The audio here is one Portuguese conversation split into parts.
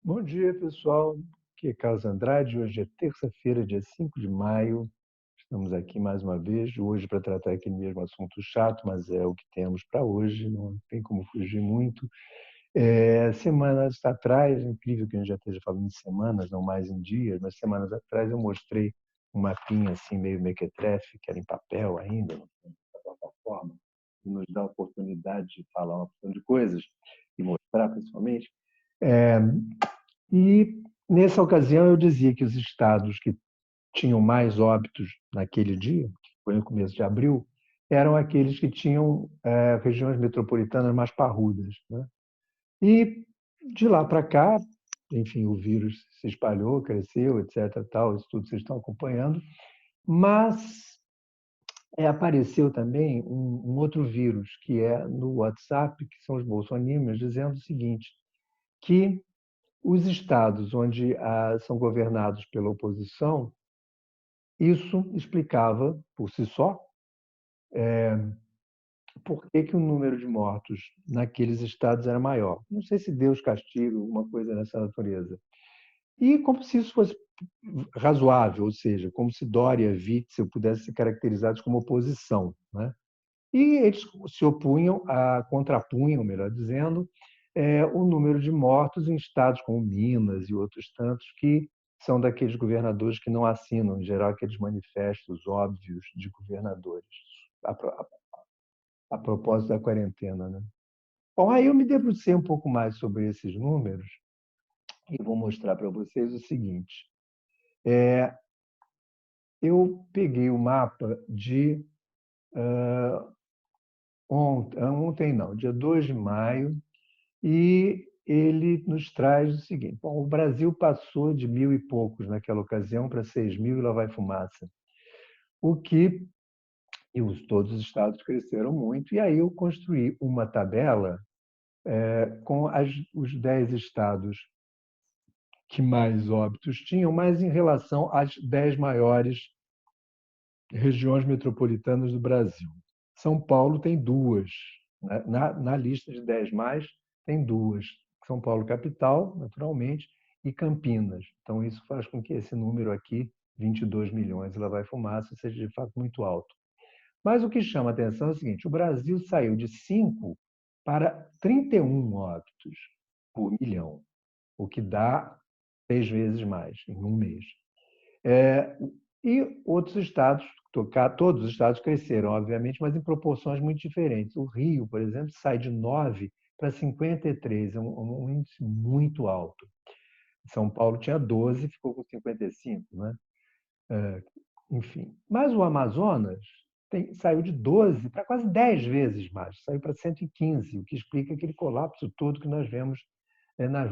Bom dia, pessoal. Aqui é Carlos Andrade. Hoje é terça-feira, dia 5 de maio. Estamos aqui mais uma vez, hoje para tratar aquele mesmo assunto chato, mas é o que temos para hoje, não tem como fugir muito. Semanas atrás, é incrível que a gente já esteja falando de semanas, não mais em dias, mas semanas atrás eu mostrei um mapinha assim, meio mequetrefe, que era em papel ainda, na plataforma, que nos dá a oportunidade de falar uma porção de coisas e mostrar, principalmente. É, e, nessa ocasião, eu dizia que os estados que tinham mais óbitos naquele dia, que foi no começo de abril, eram aqueles que tinham regiões metropolitanas mais parrudas, né? E, de lá para cá, enfim, o vírus se espalhou, cresceu, etc. Tal, isso tudo vocês estão acompanhando, mas apareceu também um outro vírus, que é no WhatsApp, que são os bolsominions, dizendo o seguinte, que os estados onde são governados pela oposição, isso explicava, por si só, por que, que o número de mortos naqueles estados era maior. Não sei se Deus castiga, alguma coisa nessa natureza. E como se isso fosse razoável, ou seja, como se Dória e Witzel pudessem ser caracterizados como oposição, né? E eles se opunham, contrapunham, melhor dizendo, o número de mortos em estados como Minas e outros tantos que são daqueles governadores que não assinam, em geral, aqueles manifestos óbvios de governadores, a propósito da quarentena, né? Bom, aí eu me debrucei um pouco mais sobre esses números e vou mostrar para vocês o seguinte. Eu peguei o mapa de ontem não, dia 2 de maio, e ele nos traz o seguinte: bom, o Brasil passou de 1.000 e poucos naquela ocasião para 6.000 e lá vai fumaça, o que todos os estados cresceram muito. E aí eu construí uma tabela com os 10 estados que mais óbitos tinham, mas em relação às 10 maiores regiões metropolitanas do Brasil. São Paulo tem duas, né? Na lista de 10 mais, tem duas. São Paulo capital, naturalmente, e Campinas. Então, isso faz com que esse número aqui, 22 milhões, lá vai fumaça, seja de fato muito alto. Mas o que chama a atenção é o seguinte: o Brasil saiu de 5 para 31 óbitos por milhão, o que dá 3 vezes mais em um mês. E outros estados, todos os estados cresceram, obviamente, mas em proporções muito diferentes. O Rio, por exemplo, sai de 9 para 53, é um índice muito alto. São Paulo tinha 12, ficou com 55, né? Enfim. Mas o Amazonas saiu de 12 para quase 10 vezes mais, saiu para 115, o que explica aquele colapso todo que nós vemos as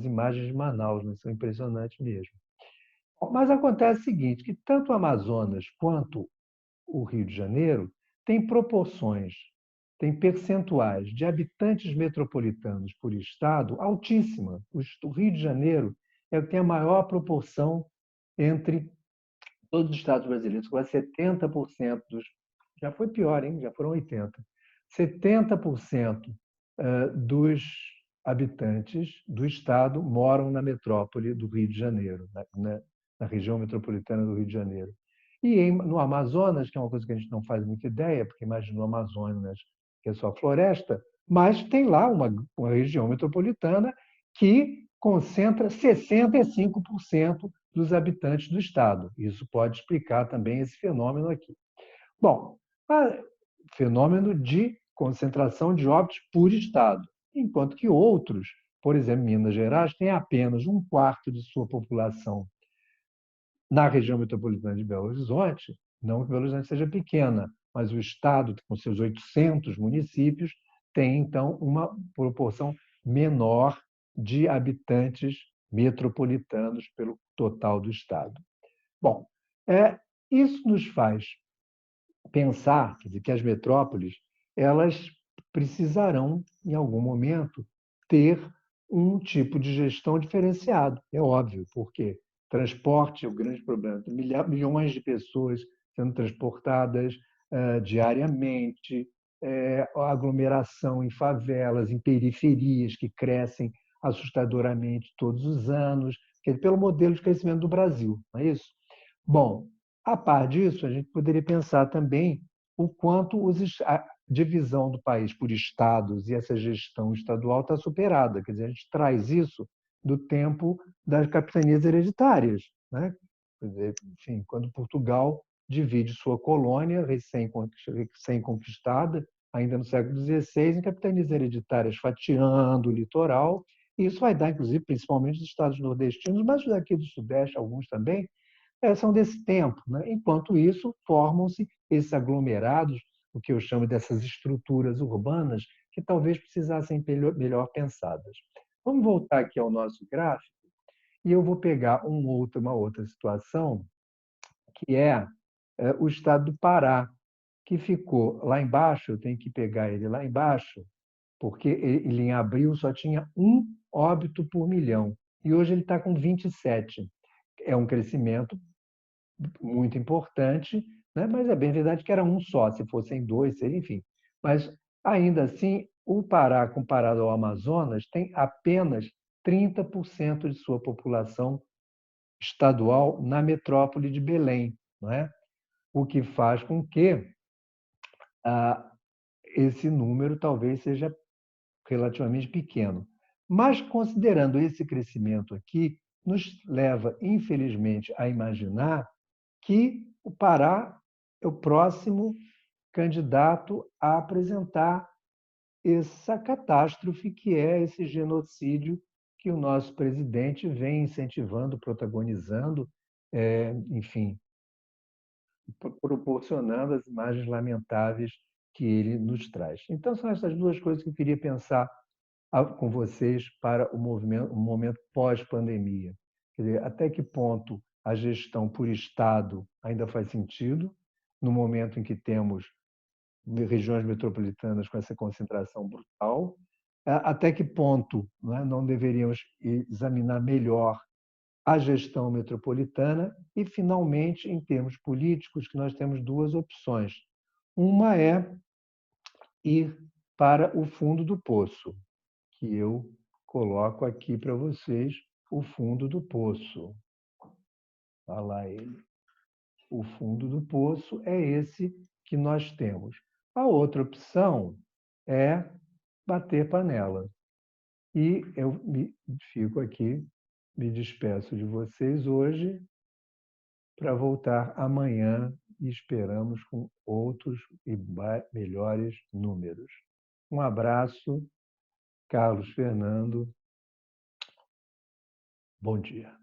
imagens de Manaus, né? São impressionantes mesmo. Mas acontece o seguinte, que tanto o Amazonas quanto o Rio de Janeiro têm proporções, têm percentuais de habitantes metropolitanos por estado altíssima. O Rio de Janeiro tem a maior proporção entre todos os estados brasileiros, quase 70% dos... Já foi pior, hein? Já foram 80%. 70% dos habitantes do estado moram na metrópole do Rio de Janeiro, na região metropolitana do Rio de Janeiro. E no Amazonas, que é uma coisa que a gente não faz muita ideia, porque imagina o Amazonas, que é só floresta, mas tem lá uma região metropolitana que concentra 65% dos habitantes do estado. Isso pode explicar também esse fenômeno aqui. Bom, fenômeno de concentração de óbitos por estado, enquanto que outros, por exemplo, Minas Gerais, tem apenas um quarto de sua população na região metropolitana de Belo Horizonte. Não que Belo Horizonte seja pequena, mas o estado, com seus 800 municípios, tem, então, uma proporção menor de habitantes metropolitanos pelo total do estado. Bom, isso nos faz pensar, quer dizer, que as metrópoles elas precisarão, em algum momento, ter um tipo de gestão diferenciado. É óbvio, porque transporte é o grande problema. Tem milhões de pessoas sendo transportadas diariamente, aglomeração em favelas, em periferias que crescem assustadoramente todos os anos, pelo modelo de crescimento do Brasil, não é isso? Bom, a par disso, a gente poderia pensar também o quanto a divisão do país por estados e essa gestão estadual está superada. Quer dizer, a gente traz isso do tempo das capitanias hereditárias, né? Quer dizer, enfim, quando Portugal divide sua colônia recém-conquistada, ainda no século XVI, em capitanias hereditárias, fatiando o litoral. E isso vai dar, inclusive, principalmente os estados nordestinos, mas daqui do Sudeste, alguns também, são desse tempo. Né? Enquanto isso, formam-se esses aglomerados, o que eu chamo dessas estruturas urbanas, que talvez precisassem melhor pensadas. Vamos voltar aqui ao nosso gráfico e eu vou pegar uma outra situação, que é o estado do Pará, que ficou lá embaixo. Eu tenho que pegar ele lá embaixo, porque ele em abril só tinha 1 óbito por milhão, e hoje ele está com 27. É um crescimento muito importante, né? Mas é bem verdade que era um só, se fossem dois, seria, enfim. Mas, ainda assim, o Pará, comparado ao Amazonas, tem apenas 30% de sua população estadual na metrópole de Belém, não é? O que faz com que esse número talvez seja relativamente pequeno. Mas, considerando esse crescimento aqui, nos leva, infelizmente, a imaginar que o Pará é o próximo candidato a apresentar essa catástrofe que é esse genocídio que o nosso presidente vem incentivando, protagonizando, enfim, proporcionando as imagens lamentáveis que ele nos traz. Então, são essas duas coisas que eu queria pensar com vocês para o momento pós-pandemia. Quer dizer, até que ponto a gestão por Estado ainda faz sentido, no momento em que temos regiões metropolitanas com essa concentração brutal, até que ponto, não deveríamos examinar melhor a gestão metropolitana e, finalmente, em termos políticos, que nós temos duas opções. Uma é ir para o fundo do poço, que eu coloco aqui para vocês, o fundo do poço. Olha lá ele. O fundo do poço é esse que nós temos. A outra opção é bater panela. E eu fico aqui, me despeço de vocês hoje para voltar amanhã e esperamos com outros e melhores números. Um abraço, Carlos Fernando. Bom dia.